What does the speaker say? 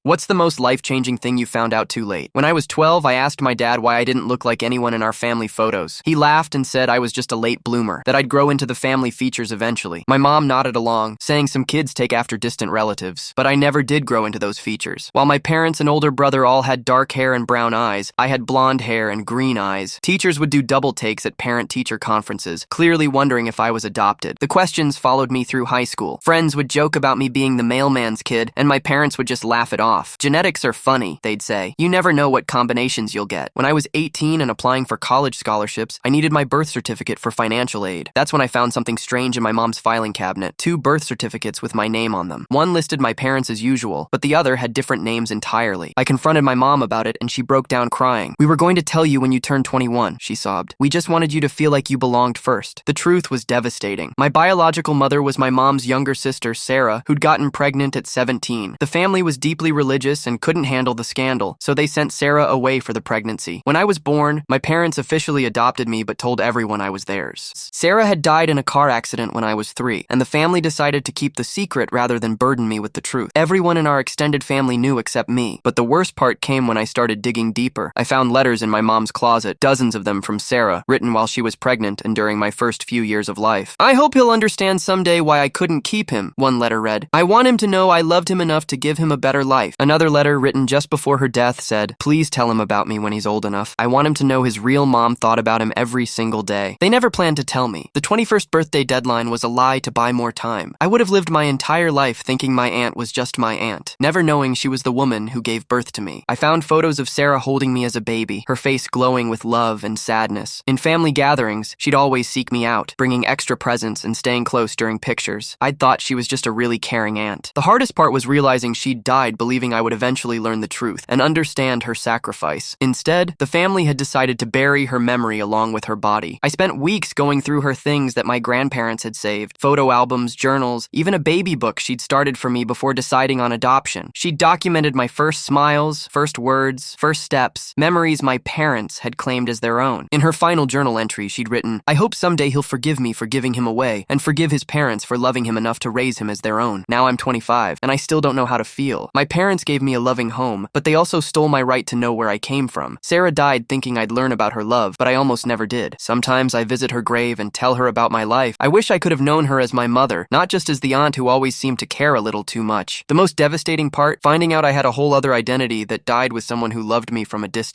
What's the most life-changing thing you found out too late? When I was 12, I asked my dad why I didn't look like anyone in our family photos. He laughed and said I was just a late bloomer, that I'd grow into the family features eventually. My mom nodded along, saying some kids take after distant relatives, but I never did grow into those features. While my parents and older brother all had dark hair and brown eyes, I had blonde hair and green eyes. Teachers would do double takes at parent-teacher conferences, clearly wondering if I was adopted. The questions followed me through high school. Friends would joke about me being the mailman's kid, and my parents would just laugh it off. Genetics are funny, they'd say. You never know what combinations you'll get. When I was 18 and applying for college scholarships, I needed my birth certificate for financial aid. That's when I found something strange in my mom's filing cabinet. 2 birth certificates with my name on them. One listed my parents as usual, but the other had different names entirely. I confronted my mom about it and she broke down crying. "We were going to tell you when you turned 21, she sobbed. "We just wanted you to feel like you belonged first." The truth was devastating. My biological mother was my mom's younger sister, Sarah, who'd gotten pregnant at 17. The family was deeply religious and couldn't handle the scandal, so they sent Sarah away for the pregnancy. When I was born, my parents officially adopted me but told everyone I was theirs. Sarah had died in a car accident when I was 3, and the family decided to keep the secret rather than burden me with the truth. Everyone in our extended family knew except me, but the worst part came when I started digging deeper. I found letters in my mom's closet, dozens of them from Sarah, written while she was pregnant and during my first few years of life. "I hope he'll understand someday why I couldn't keep him," one letter read. "I want him to know I loved him enough to give him a better life." Another letter written just before her death said, "Please tell him about me when he's old enough. I want him to know his real mom thought about him every single day." They never planned to tell me. The 21st birthday deadline was a lie to buy more time. I would have lived my entire life thinking my aunt was just my aunt, never knowing she was the woman who gave birth to me. I found photos of Sarah holding me as a baby, her face glowing with love and sadness. In family gatherings, she'd always seek me out, bringing extra presents and staying close during pictures. I'd thought she was just a really caring aunt. The hardest part was realizing she'd died believing I would eventually learn the truth and understand her sacrifice. Instead, the family had decided to bury her memory along with her body. I spent weeks going through her things that my grandparents had saved, photo albums, journals, even a baby book she'd started for me before deciding on adoption. She'd documented my first smiles, first words, first steps, memories my parents had claimed as their own. In her final journal entry, she'd written, "I hope someday he'll forgive me for giving him away and forgive his parents for loving him enough to raise him as their own. Now I'm 25, and I still don't know how to feel. My parents gave me a loving home, but they also stole my right to know where I came from. Sarah died thinking I'd learn about her love, but I almost never did. Sometimes I visit her grave and tell her about my life. I wish I could have known her as my mother, not just as the aunt who always seemed to care a little too much." The most devastating part, finding out I had a whole other identity that died with someone who loved me from a distance.